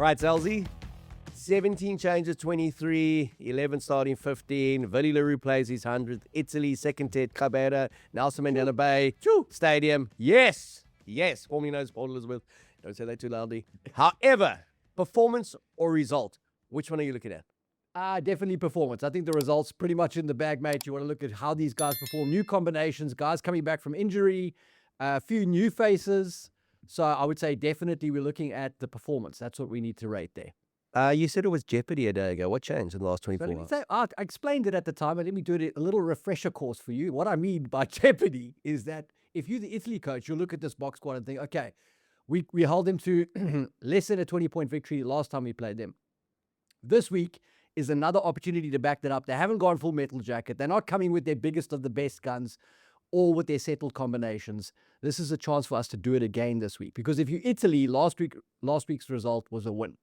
Right, Zelzy. 17 changes, 23, 11 starting 15. Willie le Roux plays his 100th. Italy, second Ted Cabera, Nelson Mandela Bay Stadium. Yes, formerly known as Port Elizabeth. Don't say that too loudly. However, performance or result, which one are you looking at? Definitely performance. I think the results pretty much in the bag, mate. You want to look at how these guys perform, new combinations, guys coming back from injury, a few new faces. So I would say definitely we're looking at the performance. That's what we need to rate there. You said it was Jeopardy a day ago. What changed in the last 24 hours? I explained it at the time, and let me do it a little refresher course for you. What I mean by Jeopardy is that if you're the Italy coach, you'll look at this Boks squad and think, okay, we held them to less than a 20-point victory last time we played them. This week is another opportunity to back that up. They haven't gone full metal jacket. They're not coming with their biggest of the best guns or with their settled combinations. This is a chance for us to do it again this week. Because if you're Italy, last week's result was a win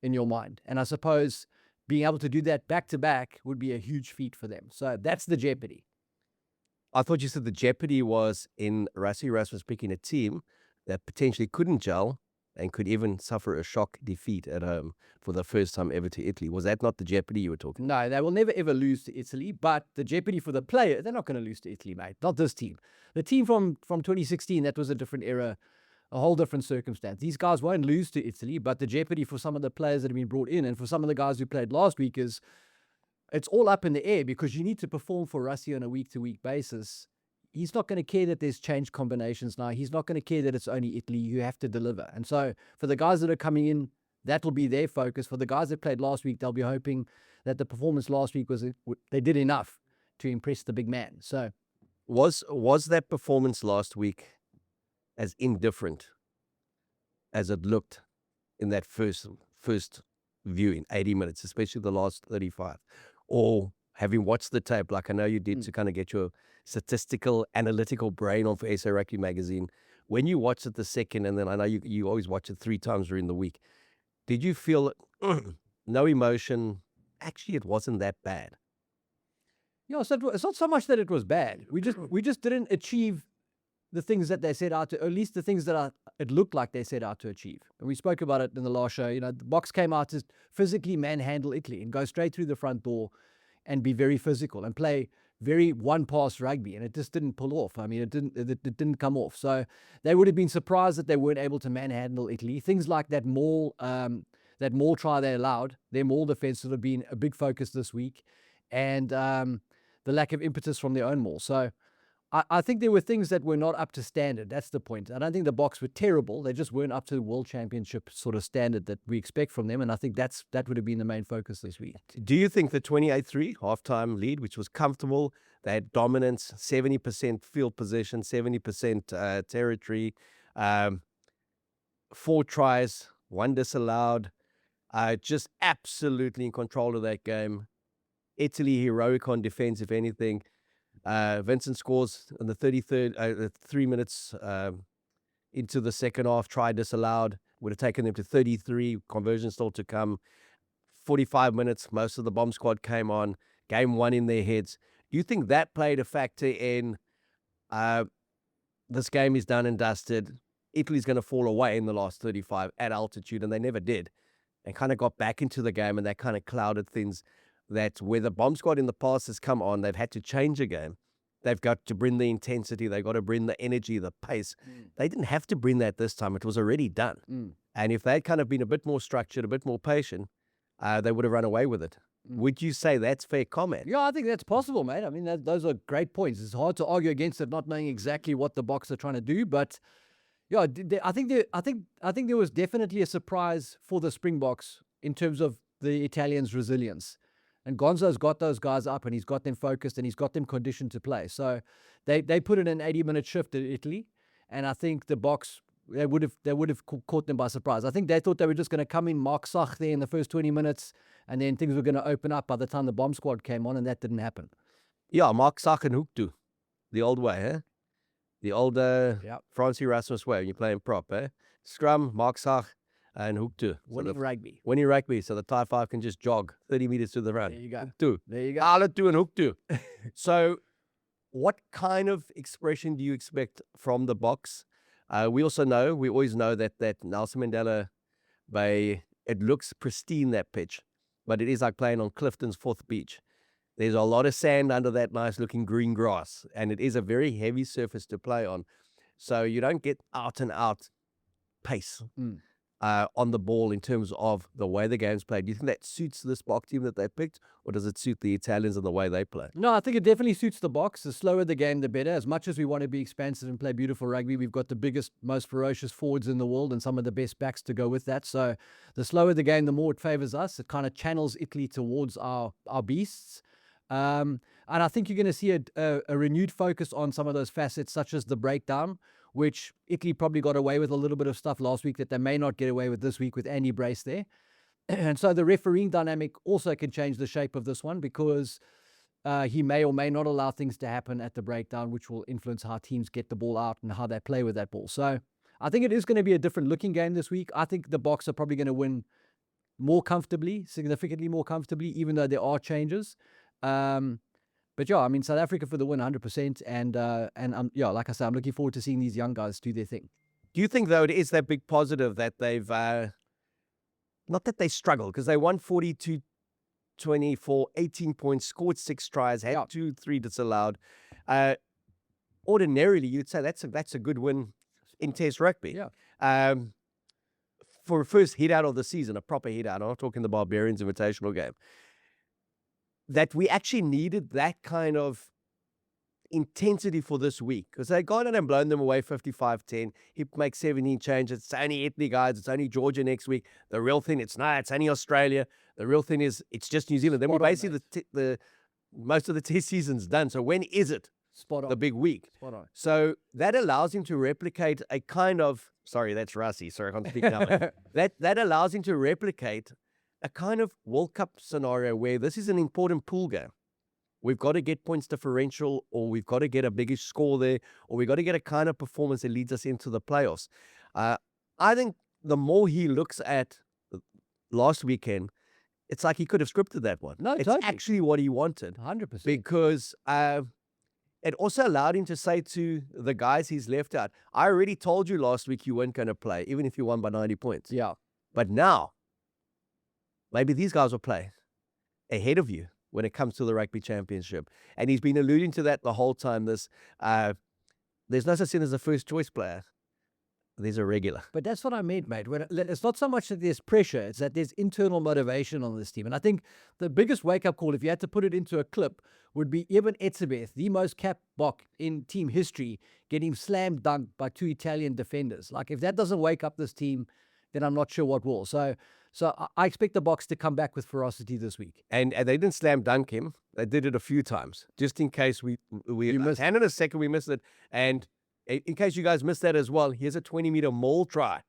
in your mind. And I suppose being able to do that back-to-back would be a huge feat for them. So that's the jeopardy. I thought you said the jeopardy was in Rassie Erasmus picking a team that potentially couldn't gel and could even suffer a shock defeat at home for the first time ever to Italy. Was that not the jeopardy you were talking about? No, they will never, ever lose to Italy. But the jeopardy for the player, they're not going to lose to Italy, mate. Not this team. The team from 2016, that was a different era, a whole different circumstance. These guys won't lose to Italy, but the jeopardy for some of the players that have been brought in and for some of the guys who played last week is it's all up in the air because you need to perform for Rassie on a week-to-week basis. He's not going to care that there's changed combinations now. He's not going to care that it's only Italy. You have to deliver. And so for the guys that are coming in, that will be their focus. For the guys that played last week, they'll be hoping that the performance last week they did enough to impress the big man. So was that performance last week as indifferent as it looked in that first viewing, 80 minutes, especially the last 35? Or having watched the tape, like I know you did, to kind of get your statistical, analytical brain on for SA Rugby magazine, when you watched it the second, and then I know you always watch it 3 times during the week, did you feel no emotion? Actually, it wasn't that bad. Yeah, so it's not so much that it was bad. We just didn't achieve the things that they set out to, or at least the things that it looked like they set out to achieve. And we spoke about it in the last show. You know, the Boks came out to physically manhandle Italy and go straight through the front door and be very physical and play very one-pass rugby, and it just didn't pull off. I mean, it didn't come off. So they would have been surprised that they weren't able to manhandle Italy. Things like that maul try they allowed, their maul defense would have been a big focus this week, and the lack of impetus from their own maul. So I think there were things that were not up to standard. That's the point. I don't think the Boks were terrible. They just weren't up to the World Championship sort of standard that we expect from them. And I think that would have been the main focus this week. Do you think the 28-3 halftime lead, which was comfortable, they had dominance, 70% field possession, 70% territory, 4 tries, 1 disallowed, just absolutely in control of that game. Italy heroic on defense, if anything. Vincent scores in the 33rd, 3 minutes into the second half, try disallowed. Would have taken them to 33, conversion still to come. 45 minutes, most of the bomb squad came on, game 1 in their heads. Do you think that played a factor in this game is done and dusted? Italy's going to fall away in the last 35 at altitude, and they never did. And kind of got back into the game, and that kind of clouded things. That where the bomb squad in the past has come on, they've had to change a game. They've got to bring the intensity. They've got to bring the energy, the pace. They didn't have to bring that this time. It was already done. And if they'd kind of been a bit more structured, a bit more patient, they would have run away with it. Would you say that's fair comment? Yeah, I think that's possible, mate. I mean, those are great points. It's hard to argue against it, not knowing exactly what the Boks are trying to do. But yeah, I think there was definitely a surprise for the Springboks in terms of the Italians' resilience. And Gonzo's got those guys up, and he's got them focused, and he's got them conditioned to play. So they put in an 80-minute shift at Italy, and I think the Boks, they would have caught them by surprise. I think they thought they were just going to come in, Mark Sach there in the first 20 minutes, and then things were going to open up by the time the bomb squad came on, and that didn't happen. Yeah, Mark Sach and Hoektoe, the old way, eh? The old Francie Rasmus way when you're playing prop, eh? Scrum, Mark Sach, and Hoektoe. Winning rugby. Winning rugby, so the Thai 5 can just jog 30 meters to the run. There you go. Hoektoe. There you go. Hoektoe and Hoektoe. So what kind of expression do you expect from the Boks? We always know that Nelson Mandela Bay It looks pristine, that pitch, but it is like playing on Clifton's fourth beach. There's a lot of sand under that nice looking green grass, and it is a very heavy surface to play on. So you don't get out and out pace on the ball in terms of the way the game's played. Do you think that suits this Boks team that they picked, or does it suit the Italians and the way they play? No, I think it definitely suits the Boks. The slower the game, the better. As much as we want to be expansive and play beautiful rugby, we've got the biggest, most ferocious forwards in the world and some of the best backs to go with that. So the slower the game, the more it favors us. It kind of channels Italy towards our beasts. And I think you're going to see a renewed focus on some of those facets, such as the breakdown, which Italy probably got away with a little bit of stuff last week that they may not get away with this week with Andy Brace there. And so the refereeing dynamic also can change the shape of this one, because he may or may not allow things to happen at the breakdown, which will influence how teams get the ball out and how they play with that ball. So I think it is going to be a different looking game this week. I think the Boks are probably going to win more comfortably, significantly more comfortably, even though there are changes. But yeah, I mean, South Africa for the win 100%. And yeah, like I said, I'm looking forward to seeing these young guys do their thing. Do you think, though, it is that big positive that they've, not that they struggled, because they won 42-24, 18 points, scored 6 tries, had 2-3 disallowed. Ordinarily, you'd say that's a good win in Test rugby. Yeah. For a first hit out of the season, a proper hit out. I'm not talking the Barbarians Invitational game. That we actually needed that kind of intensity for this week, because they got in and blown them away 55-10. He makes 17 changes. It's only Italy, guys. It's only Georgia next week. The real thing, it's only Australia. The real thing is it's just New Zealand. Then we basically the most of the test season's done. So when is it? Spot on. The big week. Spot on. So that allows him to replicate a kind of, sorry, that's Rassi. Sorry, I can't speak now. That allows him to replicate a kind of World Cup scenario where this is an important pool game. We've got to get points differential, or we've got to get a biggish score there, or we've got to get a kind of performance that leads us into the playoffs. I think the more he looks at last weekend, it's like he could have scripted that one. No, it's totally. actually what he wanted. 100%. Because it also allowed him to say to the guys he's left out, I already told you last week you weren't going to play, even if you won by 90 points. Yeah. But now, maybe these guys will play ahead of you when it comes to the rugby championship. And he's been alluding to that the whole time. There's no such thing as a first choice player. There's a regular. But that's what I meant, mate. It's not so much that there's pressure, it's that there's internal motivation on this team. And I think the biggest wake-up call, if you had to put it into a clip, would be Eben Etzebeth, the most capped Bok in team history, getting slam dunked by 2 Italian defenders. Like, if that doesn't wake up this team, then I'm not sure what will. So I expect the Boks to come back with ferocity this week. And they didn't slam dunk him. They did it a few times, just in case we missed. And in a second, we missed it. And in case you guys missed that as well, here's a 20-meter maul try.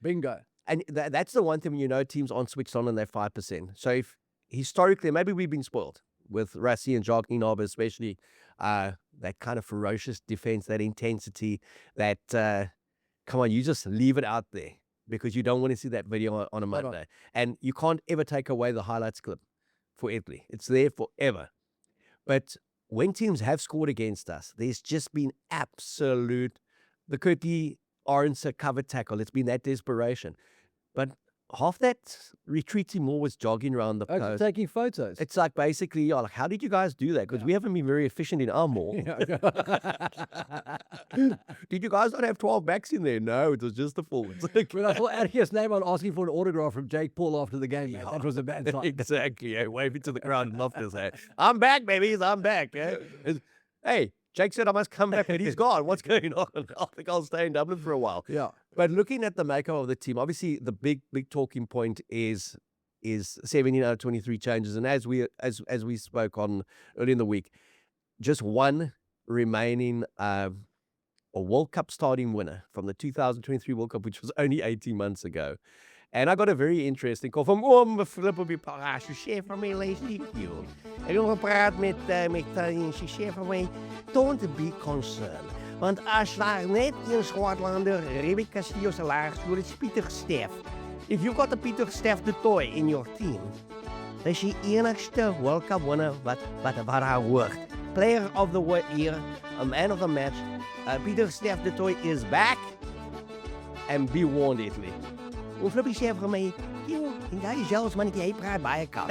Bingo. And that's the one thing, teams aren't switched on their 5%. So if historically, maybe we've been spoiled with Rassi and Jacques Nienaber, especially that kind of ferocious defense, that intensity, that, come on, you just leave it out there, because you don't want to see that video on a Monday. And you can't ever take away the highlights clip for Italy. It's there forever. But when teams have scored against us, there's just been absolute, the Kurti Arendse cover tackle. It's been that desperation. But half that retreating more was jogging around the coast. Taking photos. It's like basically, like, how did you guys do that? Because we haven't been very efficient in our maul. Did you guys not have 12 backs in there? No, it was just the forwards. When I saw Adria's name on asking for an autograph from Jake Paul after the game, man, that was a bad sign. Exactly. Yeah, waving to the crowd and laughing his head. I'm back, babies. I'm back. Yeah? Hey, Jake said I must come back, but he's gone. What's going on? I think I'll stay in Dublin for a while. Yeah. But looking at the makeup of the team, obviously the big talking point is 17 out of 23 changes. And as we spoke on early in the week, just one remaining a World Cup starting winner from the 2023 World Cup, which was only 18 months ago. And I got a very interesting call from Philip op die parage. Sy sê vir my, luister Keo. Ek het gepraat met sy sê vir my, don't be concerned. Want as daar net een Swartlander, Rebecca Castillo se laagskool, it's Pieter-Steph. If you've got a Pieter-Steph the toy in your team, dis die enigste World Cup winner wat haar hoort. Player of the year, a man of the match. Pieter-Steph the toy is back. And be warned, Italy. Flippy sê vir my, Ja, jezelfs mannetje, hij praat bij je kan.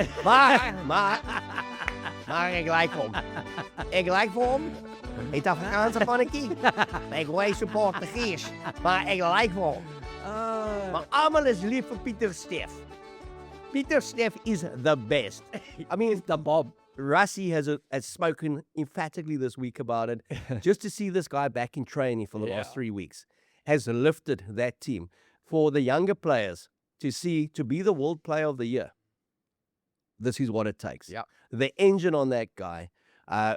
Maar ik lijk voor hem. Ik lijk voor hem. Het Afrikaanse mannetje. Ik wij support de Geers. Maar ik lijk voor hem. Maar allemaal is lief voor Pieter-Steph. Pieter-Steph is the best. I mean, the bomb. Rassie has spoken emphatically this week about it. Just to see this guy back in training for the last 3 weeks has lifted that team. For the younger players to be the world player of the year, this is what it takes. Yeah. The engine on that guy,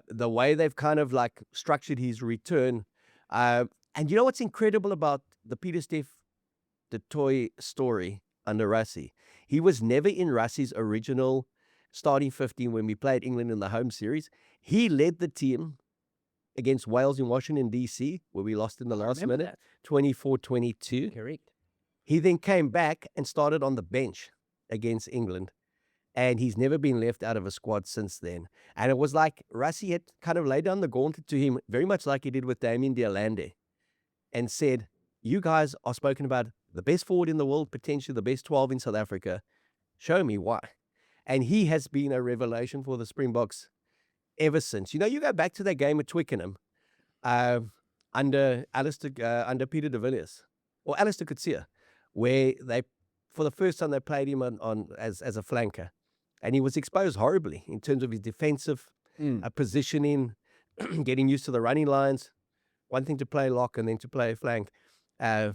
the way they've kind of like structured his return. And you know what's incredible about the Pieter-Steph du Toit story under Rassie? He was never in Rassie's original starting 15 when we played England in the home series. He led the team against Wales in Washington, D.C., where we lost in the last minute, 24-22. Correct. He then came back and started on the bench against England, and he's never been left out of a squad since then. And it was like Rassie had kind of laid down the gauntlet to him, very much like he did with Damien Dialande, and said, you guys are spoken about the best forward in the world, potentially the best 12 in South Africa. Show me why. And he has been a revelation for the Springboks ever since. You know, you go back to that game at Twickenham under Peter de Villiers, or Alistair Coetzee, where they, for the first time, they played him as a flanker. And he was exposed horribly in terms of his defensive positioning, getting used to the running lines. One thing to play lock and then to play flank. But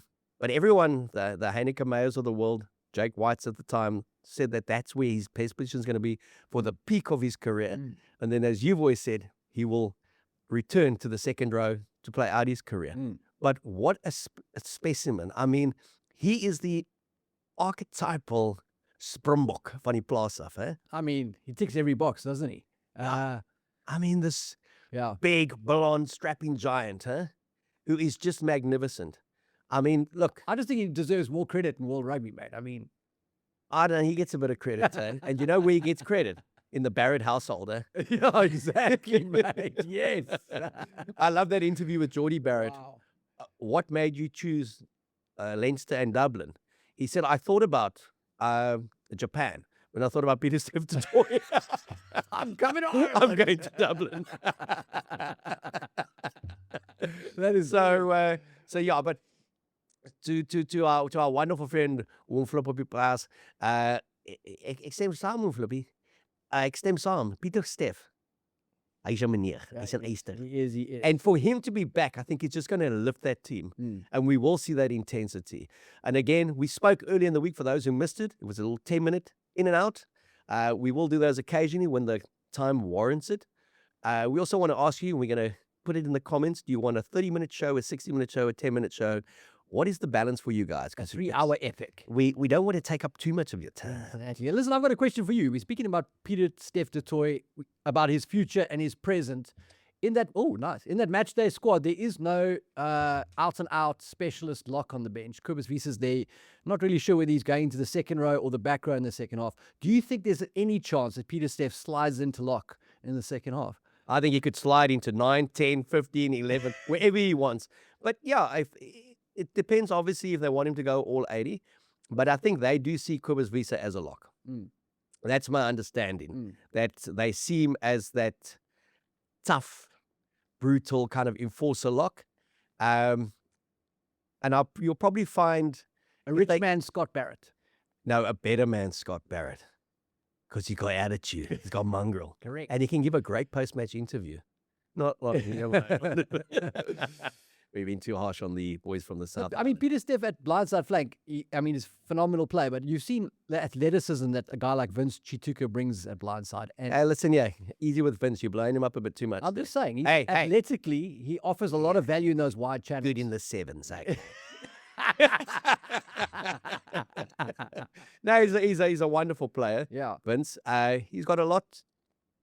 everyone, the Heineke Meyers of the world, Jake Whites at the time, said that that's where his best position is going to be for the peak of his career. And then, as you've always said, he will return to the second row to play out his career. But what a specimen. I mean, he is the archetypal Springbok van die plaas af, eh? I mean, he ticks every box, doesn't he? I mean, this big, blonde, strapping giant, huh? Who is just magnificent. I mean, look. I just think he deserves more credit in World Rugby, mate. I mean, I don't know, he gets a bit of credit, eh? And you know where he gets credit? In the Barrett household, eh? Yeah, exactly, mate. Yes. I love that interview with Geordie Barrett. Wow. What made you choose Leinster and Dublin? He said, I thought about Japan when I thought about Pieter-Steph du Toit. I'm coming on. I'm going to Dublin. That is so yeah, but to our wonderful friend Oom Flip op die plaas, ek stem saam Oom Flippie. Ek stem saam. Pieter-Steph. Hy's 'n meneer. Hy's 'n eister. He is. And for him to be back, I think he's just going to lift that team. And we will see that intensity. And again, we spoke earlier in the week, for those who missed it. It was a little 10-minute in and out. We will do those occasionally when the time warrants it. We also want to ask you, and we're going to put it in the comments, do you want a 30-minute show, a 60-minute show, a 10-minute show? What is the balance for you guys? A 3-hour epic. We don't want to take up too much of your time. Yeah, listen, I've got a question for you. We're speaking about Pieter-Steph du Toit, about his future and his present. In that match day squad, there is no out-and-out specialist lock on the bench. Kobus Wiese's there. Not really sure whether he's going to the second row or the back row in the second half. Do you think there's any chance that Pieter-Steph slides into lock in the second half? I think he could slide into 9, 10, 15, 11, wherever he wants. But yeah, it depends, obviously, if they want him to go all 80. But I think they do see Kobus Wiese as a lock. That's my understanding. That they see him as that tough, brutal kind of enforcer lock. And you'll probably find a rich man, Scott Barrett. No, a better man, Scott Barrett. Because he's got attitude. He's got mongrel. Correct. And he can give a great post-match interview. Not like, we've been too harsh on the boys from the south. I mean, Pieter-Steph at blindside flank, he's phenomenal play, but you've seen the athleticism that a guy like Vince Chituka brings at blindside. And hey, listen, easy with Vince. You're blowing him up a bit too much. I'm just saying, athletically, he offers a lot of value in those wide channels. Good in the sevens, eh? No, he's a wonderful player. Yeah, Vince. He's got a lot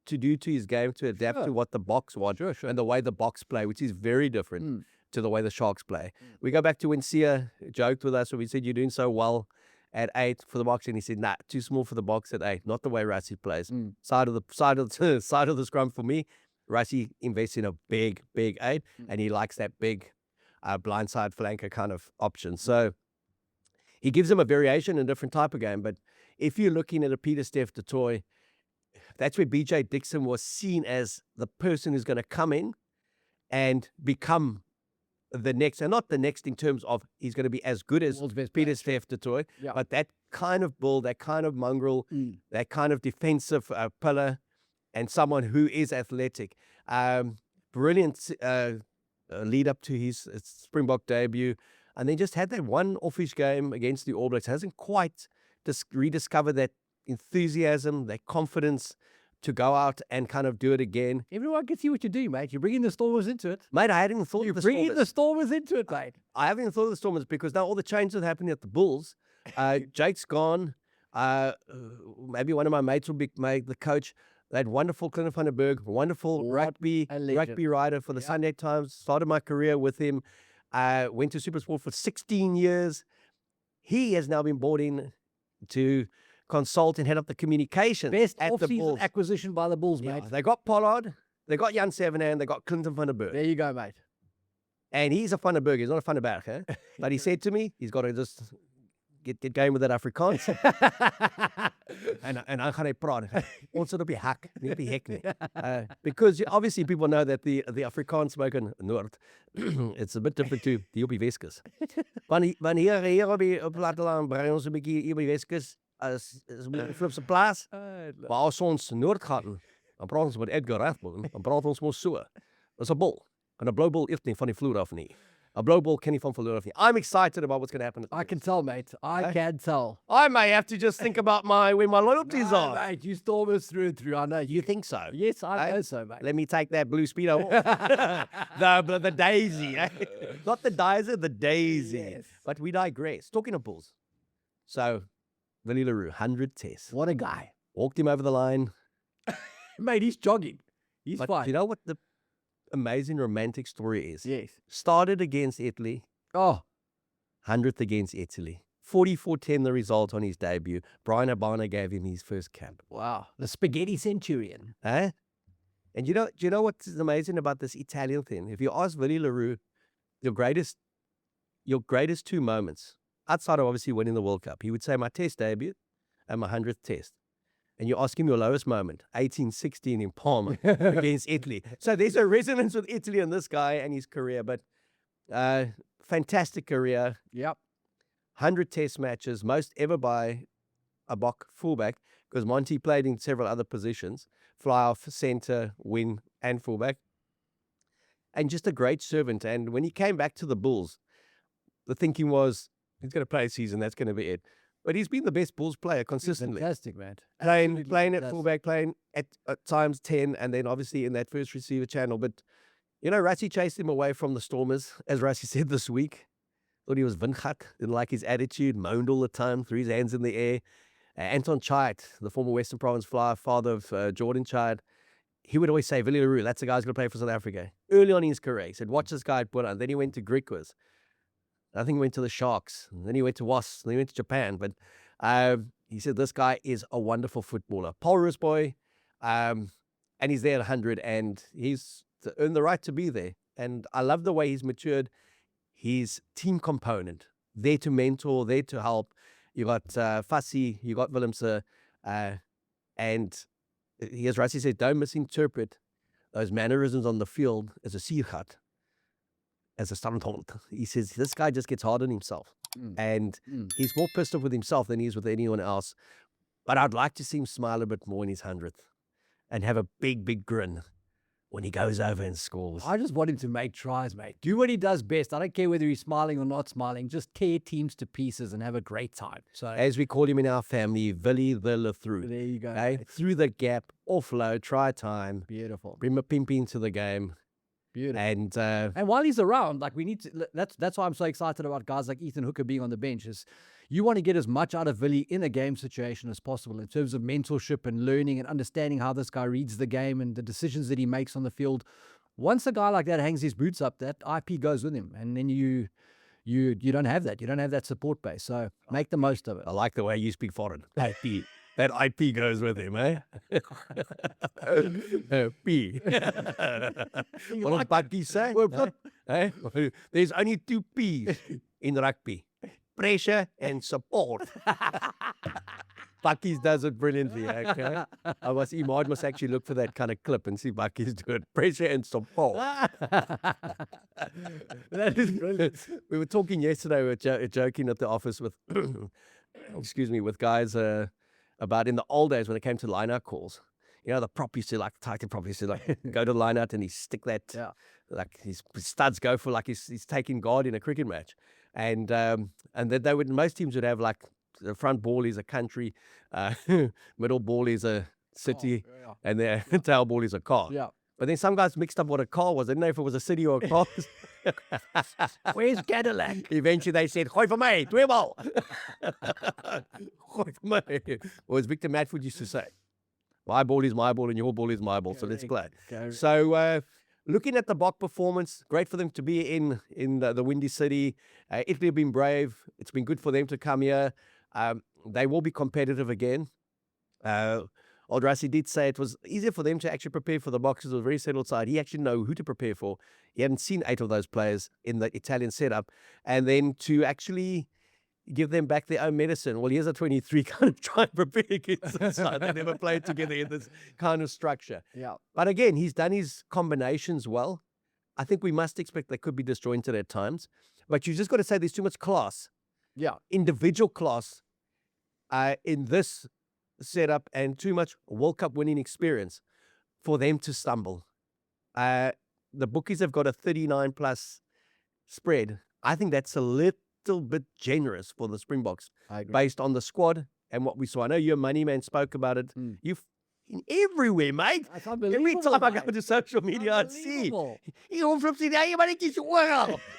to do to his game to adapt to what the Boks want and the way the Boks play, which is very different to the way the Sharks play. We go back to when Sia joked with us when we said, you're doing so well at 8 for the Boks, and he said, nah, too small for the Boks at 8. Not the way Rassie plays. Side of the scrum for me. Rassie invests in a big 8, and he likes that big blindside flanker kind of option. So he gives him a variation, a different type of game, but if you're looking at a Pieter-Steph du Toit, that's where BJ Dixon was seen as the person who's going to come in and become the next, and not the next in terms of he's going to be as good as World's best Pieter-Steph du Toit, Yeah. but that kind of bull, that kind of mongrel, that kind of defensive pillar, and someone who is athletic. Brilliant lead up to his Springbok debut, and then just had that one offish game against the All Blacks. Hasn't quite rediscovered that enthusiasm, that confidence to go out and kind of do it again. Everyone can see what you're doing, mate. You're bringing the Stormers into it. Mate, I hadn't even thought You're of the bringing Stormers. the Stormers into it, mate. I haven't even thought of the Stormers because now all the changes are happening at the Bulls. Jake's gone. Maybe one of my mates will be made the coach. That wonderful Clint van der Berg, wonderful What a legend. rugby writer for the Sunday Times. Started my career with him. Went to Supersport for 16 years. He has now been brought in to consult and head up the communications Best at the off-season Bulls. acquisition by the Bulls, Yeah, mate. they got Pollard, they got Jan Sevenand, they got Clinton van der Berg. There you go, mate. And he's a van der Berg, he's not a van der Berg. Eh? But he said to me, he's got to just get going with that Afrikaans. en dan gaan hy praat. Ons sit op die hek, nie op die hek nie. Because obviously people know that the Afrikaans spoken Noord, it's a bit different to die op die Weskus. Want hier op die platteland brei ons 'n bietjie hier op die Weskus as Flipse plaas. Maar as ons Noord gaan, dan praat ons met Edgar Rathbone, dan praat ons mos so. Dis 'n bul. En 'n blou bul eet nie van die vloer af nie. 'n blou bul ken nie van vloer af nie. I'm excited about what's going to happen. I can tell, mate. I can tell. I may have to just think about where my loyalties No, are. mate, you Stormers through and through. I know. You think so? Yes, I Eh? know so, mate. Let me take that blue speedo off. the daisy. Eh? Not the dizer, the daisy. Yes. But we digress. Talking of bulls. So, Willie le Roux, 100 tests. What a guy. Walked him over the line. Mate, he's jogging. He's But fine. you know what the amazing romantic story is? Yes. Started against Italy. Oh, 100th against Italy. 44-10 the result on his debut. Brian Abana gave him his first cap. wow. The spaghetti centurion. Eh? And do you know what's amazing about this Italian thing? If you ask Willie le Roux, your greatest two moments, outside of obviously winning the World Cup, he would say my test debut and my 100th test. And you ask him your lowest moment, 1816 in Parma against Italy. So there's a resonance with Italy and this guy and his career. But fantastic career, Yep. 100 test matches, most ever by a Bok fullback, because Monty played in several other positions, fly off, center, wing, and fullback. And just a great servant. And when he came back to the Bulls, the thinking was, he's going to play a season, that's going to be it. But he's been the best Bulls player consistently. Fantastic, man. Playing Absolutely at fantastic. fullback, playing at times 10, and then obviously in that first receiver channel. But, you know, Rassie chased him away from the Stormers, as Rassie said this week. Thought he was Vingat, didn't like his attitude, moaned all the time, threw his hands in the air. Anton Chait, the former Western Province flyer, father of Jordan Chait, he would always say, Willie le Roux, that's the guy who's going to play for South Africa. Early on in his career, he said, watch this guy put on. Then he went to Griquas. I think he went to the Sharks. And then he went to Wasps. Then he went to Japan. But he said, this guy is a wonderful footballer. Polrus boy. And he's there at 100. And he's earned the right to be there. And I love the way he's matured. His team component. There to mentor, there to help. You got Fassi, you got Willemse. And as Rassie said, don't misinterpret those mannerisms on the field as a siergat, as a standhond. He says, this guy just gets hard on himself. And he's more pissed off with himself than he is with anyone else. But I'd like to see him smile a bit more in his 100th and have a big, big grin when he goes over and scores. I just want him to make tries, mate. Do what he does best. I don't care whether he's smiling or not smiling. Just tear teams to pieces and have a great time. So As we call him in our family, Willie le Roux. there you go. Okay? mate. Through the gap, offload, try time, Beautiful. bring Mapimpi into the game. Beautiful. And while he's around, like we need to, that's why I'm so excited about guys like Ethan Hooker being on the bench. Is you want to get as much out of Willie in a game situation as possible in terms of mentorship and learning and understanding how this guy reads the game and the decisions that he makes on the field. Once a guy like that hangs his boots up, that IP goes with him, and then you don't have that. You don't have that support base. So make the most of it. I like the way you speak foreign. IP. That IP goes with him, eh? P. What does Bucky say? Eh? There's only 2 P's in rugby. Pressure and support. Bucky's does it brilliantly. Okay, Imad must actually look for that kind of clip and see Bucky's do it. Pressure and some ball. That is brilliant. We were talking yesterday. We were joking at the office with, excuse me, with guys about in the old days when it came to line-out calls. You know, the prop used to like tighten prop used to like go to the line-out and he stick that like his studs go for like he's taking guard in a cricket match, and then most teams would have like the front ball is a country, middle ball is a city, and the tail ball is a car. Yeah. But then some guys mixed up what a car was. They didn't know if it was a city or a car. Where's Cadillac? Eventually they said, "Gooi vir my, twee bal." Gooi vir my. Or as Victor Matford used to say, my ball is my ball and your ball is my ball. So let's play. So looking at the Bok performance, great for them to be in the Windy City. Italy have been brave. It's been good for them to come here. They will be competitive again. Old Rassi did say it was easier for them to actually prepare for the Boks because it was a very settled side. He actually know who to prepare for. He hadn't seen 8 of those players in the Italian setup. And then to actually give them back their own medicine. Well, here's a 23 kind of try and prepare against the side. They never played together in this kind of structure. Yeah. But again, he's done his combinations well. I think we must expect they could be disjointed at times. But you just got to say there's too much class. Yeah. Individual class in this setup and too much World Cup winning experience for them to stumble. The bookies have got a 39 plus spread. I think that's a little bit generous for the Springboks based on the squad and what we saw. I know your money man spoke about it. You've in everywhere, mate. Every time I go to social media, I see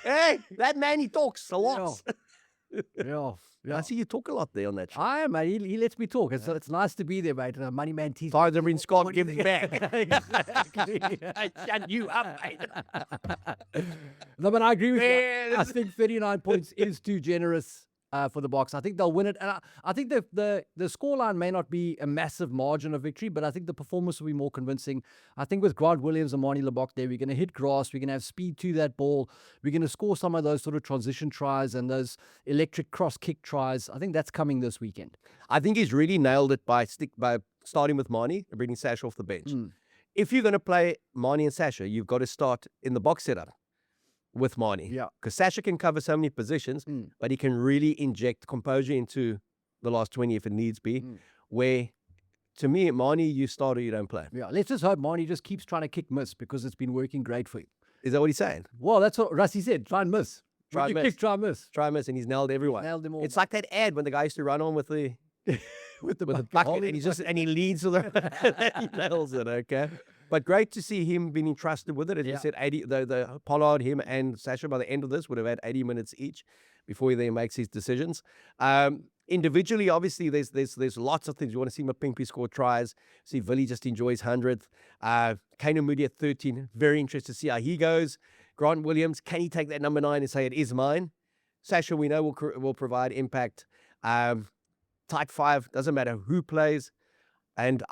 that man, he talks a lot. Yeah. I see you talk a lot there on that show. I am, mate. He lets me talk. It's nice to be there, mate. And a money man teaches. Sorry, they're in Scott gives back. Exactly. I shut you up, mate. No, but I agree with you. I think 39 points is too generous for the Boks. I think they'll win it. And I think the scoreline may not be a massive margin of victory, but I think the performance will be more convincing. I think with Grant Williams and Marnie Lebok there, we're going to hit grass. We're going to have speed to that ball. We're going to score some of those sort of transition tries and those electric cross kick tries. I think that's coming this weekend. I think he's really nailed it by starting with Marnie and bringing Sasha off the bench. If you're going to play Marnie and Sasha, you've got to start in the box setup with Marnie. Yeah. Because Sasha can cover so many positions, but he can really inject composure into the last 20 if it needs be. Where, to me, Marnie, you start or you don't play. Yeah, let's just hope Marnie just keeps trying to kick miss because it's been working great for him. Is that what he's saying? Well, that's what Rassi said. Try and miss. Try and miss. Kick, try and miss. Try and miss, and he's nailed everyone. Nailed them all. It's like that ad when the guy used to run on with the with the bucket and he leads with it. He nails it, okay? But great to see him being entrusted with it. As you said, 80. The Pollard, him, and Sasha by the end of this would have had 80 minutes each before he then makes his decisions. Individually, obviously, there's lots of things. You want to see Mapimpi score tries. See Willie just enjoys 100th. Kano Moody at 13. Very interested to see how he goes. Grant Williams, can he take that number 9 and say it is mine? Sasha, we know will provide impact. Tight 5, doesn't matter who plays. And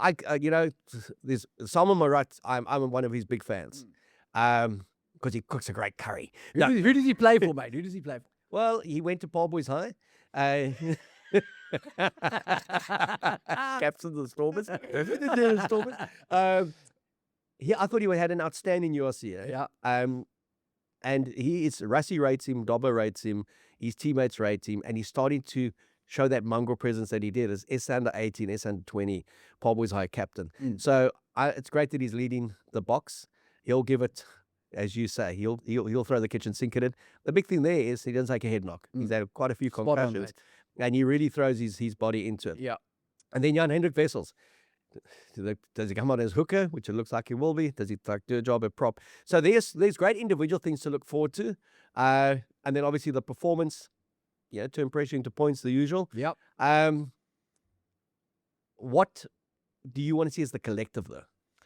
there's Salman Marat. I'm one of his big fans because he cooks a great curry. Who does he play for, mate? Who does he play for? Well, he went to Paul Boys High. Captain of the Stormers. I thought he had an outstanding URC. Yeah. And Rassi rates him, Dobber rates him, his teammates rate him, and he's starting to show that mongrel presence that he did as S-under-18, S-under-20, Paul Boys High captain. So it's great that he's leading the Boks. He'll give it, as you say, he'll throw the kitchen sink at it. The big thing there is he doesn't take a head knock. He's had quite a few concussions, and he really throws his body into it. Yeah. And then Jan-Hendrik Wessels. Does he come out as hooker, which it looks like he will be? Does he do a job at prop? So there's great individual things to look forward to. And then obviously the performance, to impress you into points, the usual. Yep. What do you want to see as the collective, though?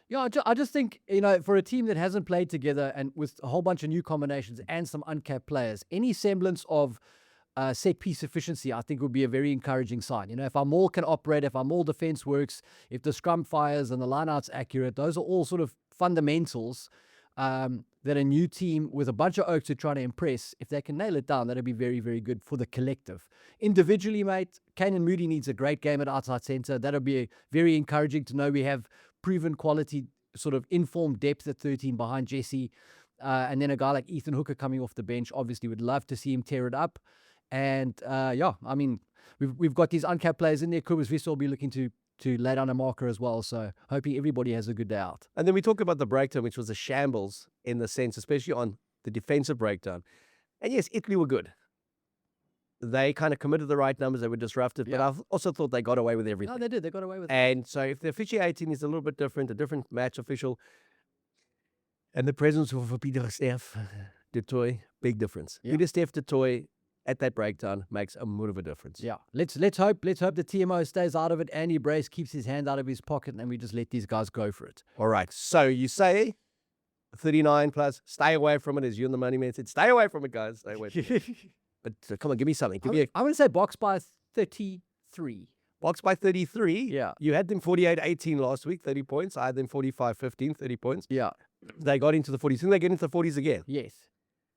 Yeah, I just think, for a team that hasn't played together and with a whole bunch of new combinations and some uncapped players, any semblance of set piece efficiency, I think would be a very encouraging sign. If our maul can operate, if our maul defense works, if the scrum fires and the lineout's accurate, those are all sort of fundamentals that a new team with a bunch of Oaks who are trying to impress, if they can nail it down, that'd be very, very good for the collective. Individually, mate, Kanan Moody needs a great game at outside centre. That'll be very encouraging to know we have proven quality, sort of informed depth at 13 behind Jesse. And then a guy like Ethan Hooker coming off the bench, obviously would love to see him tear it up. And yeah, I mean, we've got these uncapped players in there. Kubus Vissel will be looking to lay down a marker as well. So hoping everybody has a good day out. And then we talk about the breakdown, which was a shambles in the sense, especially on the defensive breakdown. And yes, Italy were good. They kind of committed the right numbers. They were disruptive, but I also thought they got away with everything. No, they did. They got away with it. And so if the officiating is a little bit different, a different match official, and the presence of Pieter-Steph, du Toit, big difference. Pieter-Steph, du Toit, at that breakdown makes a mood of a difference. Yeah, let's hope the TMO stays out of it. Andy Brace keeps his hand out of his pocket, and we just let these guys go for it. All right. So you say 39 plus, stay away from it, as you and the money man said. Stay away from it, guys. Stay away from it. But come on, give me something. I'm going to say Boks by 33. Boks by 33. Yeah. You had them 48-18 last week, 30 points. I had them 45-15, 30 points. Yeah. They got into the 40s. Think they get into the 40s again? Yes.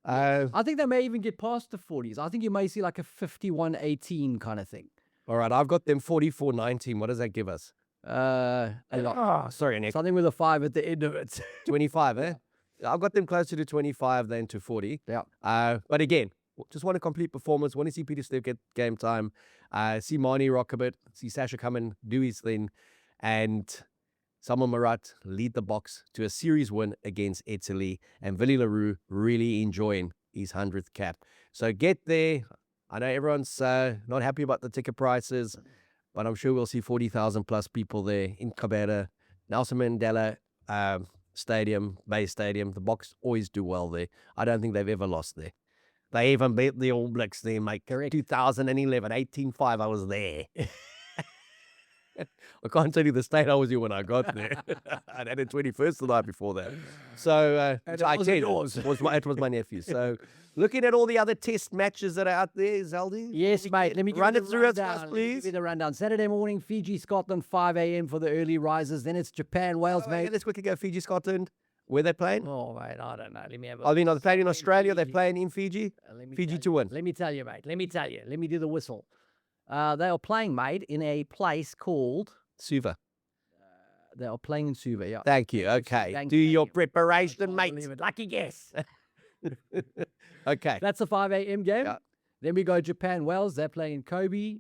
I think they may even get past the 40s. I think you may see like a 51-18 kind of thing. All right, I've got them 44-19. What does that give us? A lot. Oh, sorry, Nick. Something with a 5 at the end of it. 25, eh? I've got them closer to 25 than to 40. Yeah. But again, just want a complete performance. Want to see Pieter-Steph get game time. See Marnie rock a bit. See Sasha come and do his thing. And Samuel Marat lead the Boks to a series win against Italy, and Willie le Roux really enjoying his 100th cap. So get there. I know everyone's not happy about the ticket prices, but I'm sure we'll see 40,000 plus people there in Cabrera, Nelson Mandela Stadium, Bay Stadium. The Boks always do well there. I don't think they've ever lost there. They even beat the All Blacks there, mate. Correct. 2011, 18-5, I was there. I can't tell you the state I was in when I got there. I had a 21st the night before that. So I tell you, it was my nephew. So looking at all the other test matches that are out there, Zeldy. Yes, mate. Let me run give it you through us, rundown. please. Give you the rundown. Saturday morning, Fiji, Scotland, 5 a.m. for the early risers. Then it's Japan, Wales, mate. Okay, let's quickly go Fiji, Scotland. Where they playing? Oh, mate, I don't know. Let me have a I mean, are they playing in Australia? They're playing in Fiji? Fiji to win. Let me tell you, mate. Let me tell you. Let me do the whistle. They are playing, mate, in a place called Suva. They are playing in Suva, yeah. Thank you. Okay. Thank Do your you. preparation, mate. Lucky guess. Okay. That's a 5 a.m. game. Yeah. Then we go Japan, Wales. They're playing in Kobe.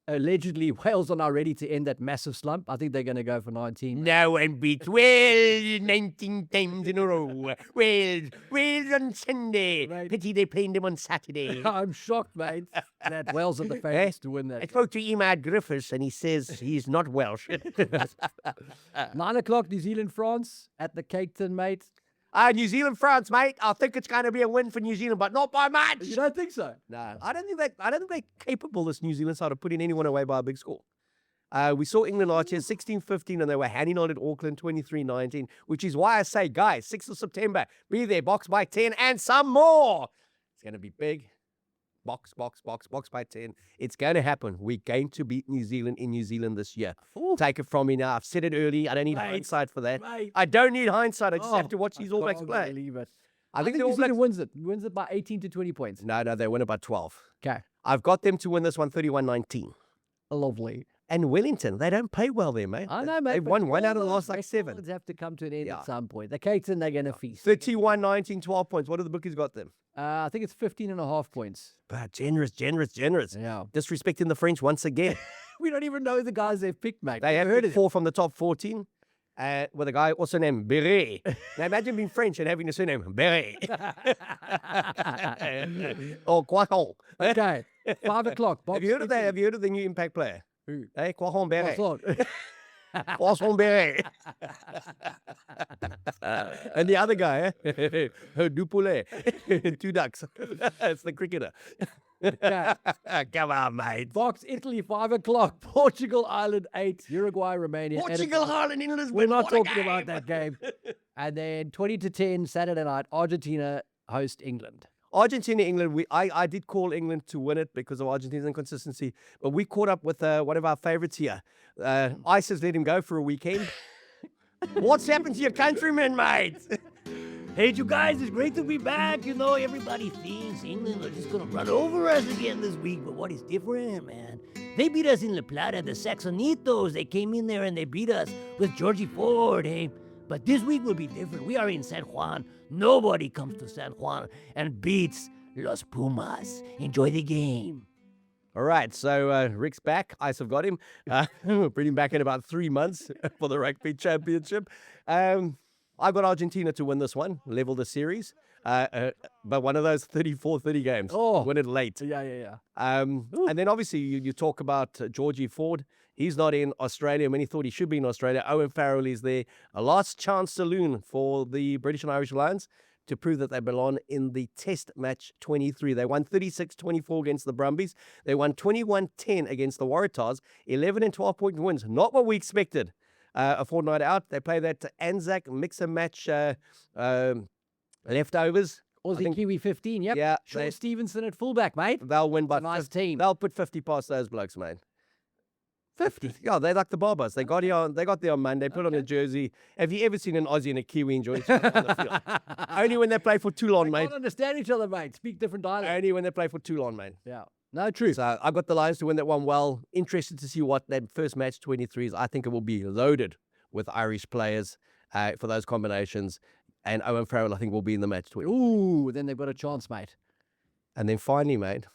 Allegedly, Wales are now ready to end that massive slump. I think they're going to go for 19. No one beats Wales 19 times in a row. Wales on Sunday. Right. Pity they're playing them on Saturday. I'm shocked, mate, that Wales are the favourites to win I that. spoke to Emad Griffiths and he says he's not Welsh. 9 o'clock, New Zealand, France at the Cape Town, mate. New Zealand, France, mate. I think it's going to be a win for New Zealand, but not by much. You don't think so? No, I don't think they're capable, this New Zealand side, of putting anyone away by a big score. We saw England last year, 16-15, and they were hanging on at Auckland, 23-19, which is why I say, guys, 6th of September, be there, Boks by 10, and some more. It's going to be big. Boks by 10. It's going to happen. We're going to beat New Zealand in New Zealand this year. Ooh. Take it from me now. I've said it early. I don't need Mate. hindsight for that. Mate. I don't need hindsight. I just have to watch these All Blacks can't play. believe it. I think the New All Blacks Zealand wins it. Wins it by 18 to 20 points. No, they win it by 12. Okay. I've got them to win this one 31-19. Lovely. And Wellington, they don't play well there, mate. I know, mate. They've but won one out of the all last those like 7. records have to come to an end Yeah. at some point. The Cape Town, they're going to feast. 31-19, 12 points. What have the bookies got them? I think it's 15.5 points. But generous. Yeah. Disrespecting the French once again. We don't even know the guys they've picked, mate. They have heard picked 4 from the top 14. With a guy also named Beret. Now imagine being French and having a surname Beret. Or Quahon. Okay. 5 o'clock. Have you heard of that? Have you heard of the new Impact player? Who? Hey, Quahon Beret. Croissant. Poisson Beret. And the other guy, du poulet. 2 ducks. It's the cricketer. Okay. Come on, mate. Boks, Italy, 5 o'clock. Portugal, Ireland, 8. Uruguay, Romania. 8 Portugal, o'clock. Ireland, in Lisbon. We're not What a talking game. about that game. And then 20 to 10, Saturday night, Argentina host England. Argentina, England. I did call England to win it because of Argentina's inconsistency, but we caught up with one of our favourites here. ISIS let him go for a weekend. What's happened to your countrymen, mate? Hey, you guys, it's great to be back. You know, everybody thinks England are just gonna run over us again this week, but what is different, man? They beat us in La Plata, the Saxonitos. They came in there and they beat us with Georgie Ford, hey? But this week will be different. We are in San Juan. Nobody comes to San Juan and beats Los Pumas. Enjoy the game. All right, so Rick's back. Ice have got him. Bring him back in about 3 months for the Rugby Championship. I got Argentina to win this one, level the series. But one of those 34-30 games. Oh. Win it late. Yeah. And then obviously you talk about Georgie Ford. He's not in Australia. Many thought he should be in Australia. Owen Farrell is there. A last chance saloon for the British and Irish Lions to prove that they belong in the Test match 23. They won 36-24 against the Brumbies. They won 21-10 against the Waratahs. 11 and 12-point wins. Not what we expected. A fortnight out. They play that Anzac mix and match leftovers. Aussie Kiwi 15, yep. Yeah, Sean Stevenson at fullback, mate. They'll win by Nice team. They'll put 50 past those blokes, mate. 50? Yeah, they're like the Barbers. They got there on Monday, put on a jersey. Have you ever seen an Aussie and a Kiwi enjoy each other on the field? Only when they play for Toulon, They mate. can't understand each other, mate. Speak different dialect. Only when they play for Toulon, mate. Yeah. No, true. So I got the Lions to win that one well. Interested to see what that first match 23 is. I think it will be loaded with Irish players for those combinations. And Owen Farrell, I think, will be in the match 20. Ooh, then they've got a chance, mate. And then finally, mate,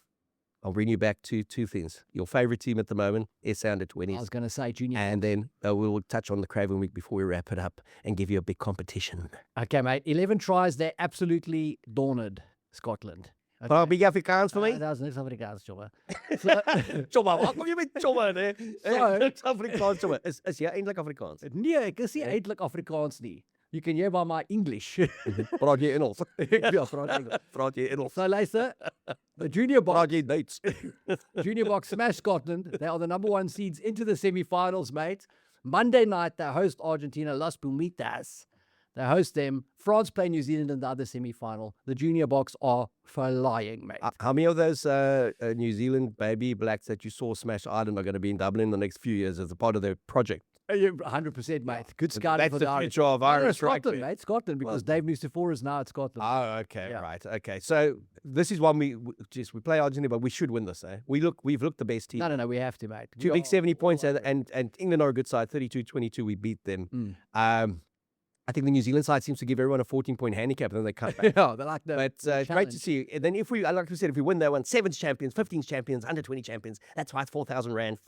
I'll bring you back to two things. Your favourite team at the moment, SA under 20s. I was going to say junior. And then we'll touch on the Craven Week before we wrap it up and give you a big competition. Okay, mate. 11 tries. They're absolutely dawned Scotland. Okay. Well, big Afrikaans for me. Dat is niks Afrikaans, jongen. Chomma, waar kom je met chomma, né? So- Niks Afrikaans, chomma. Is jy eintlik Afrikaans? Nee, ek is nie eintlik Afrikaans nie. You can hear by my English. Praat jy Engels? Ja, praat Engels. Praat jy Engels? So, luister, the junior box, Praat jy Duits? junior box smash Scotland. They are the number one seeds into the semi-finals, mate. Monday night, they host Argentina, Las Pumitas. They host them. France play New Zealand in the other semi-final. The junior box are flying, mate. How many of those New Zealand baby blacks that you saw smash Ireland are going to be in Dublin in the next few years as a part of their project? 100%, mate. Good scouting That's for the the Irish. future of No, no, Irish Scotland, rugby. mate. Scotland, because Dave Nucifora is now at Scotland. Oh, okay, Yeah. right, okay. So this is one we play Argentina, but we should win this. Eh? We've looked the best team. No, we have to, mate. Two We big are 70 points, all and England are a good side. 32-22, we beat them. Mm. I think the New Zealand side seems to give everyone a 14-point handicap, and then they come back. Yeah, they're like the But great challenge. to see. And then if we, like we said, if we win that one, 7s champions, 15s champions, under 20 champions, that's why it's 4,000 rand,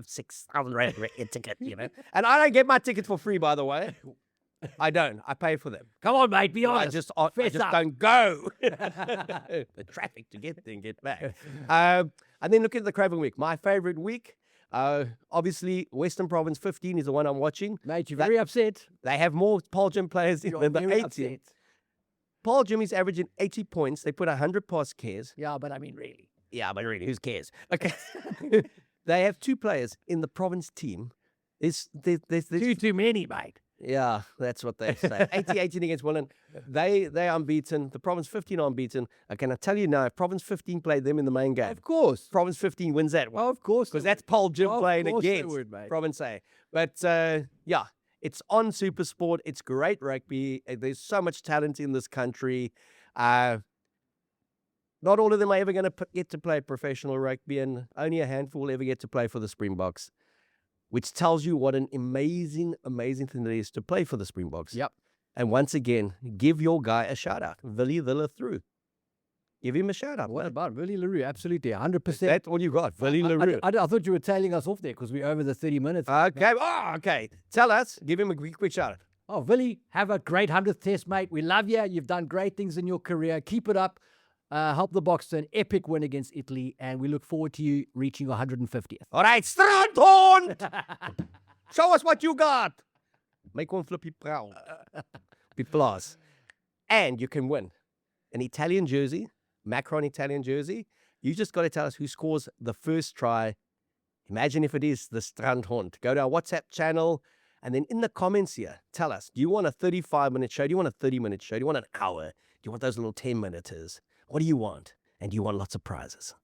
6,000 rand a ticket, you know. And I don't get my tickets for free, by the way. I don't. I pay for them. Come on, mate, be I honest. just Fess up. don't go. The traffic to get there and get back. And then look at the Craven Week. My favorite week. Obviously, Western Province 15 is the one I'm watching. Mate, you're very upset. They have more Paul Jim players You're than the very 18. upset. Paul Jim is averaging 80 points. They put 100 past cares. Yeah, but I mean, really. Yeah, but really, who cares? Okay. They have 2 players in the province team. There's Too many, mate. yeah, that's what they say. 80-18 against Willand. They're unbeaten. The province 15 are unbeaten. Can I tell you now, if province 15 played them in the main game, Of course. province 15 wins that one. Of course. Because that's Paul Jim Of playing course they against would, mate. Province A. But yeah, it's on Super Sport. It's great rugby. There's so much talent in this country. Not all of them are ever going to get to play professional rugby, and only a handful ever get to play for the Springboks, which tells you what an amazing, amazing thing it is to play for the Springboks. Yep. And once again, give your guy a shout out, Willie le Roux. Give him a shout out. What about Willie le Roux? Absolutely, 100%. That's all you got, Willie le Roux. I thought you were tailing us off there because we're over the 30 minutes. Okay. Oh, okay. Tell us. Give him a quick shout out. Oh, Willie, have a great 100th test, mate. We love you. You've done great things in your career. Keep it up. Help the Boks to an epic win against Italy, and we look forward to you reaching your 150th. All right, Strandhond! Show us what you got. Make one flippy proud. Applause. And you can win an Italian jersey, Macron Italian jersey. You just got to tell us who scores the first try. Imagine if it is the Strandhond. Go to our WhatsApp channel, and then in the comments here, tell us, do you want a 35-minute show? Do you want a 30-minute show? Do you want an hour? Do you want those little 10-minuters? What do you want? And do you want lots of prizes?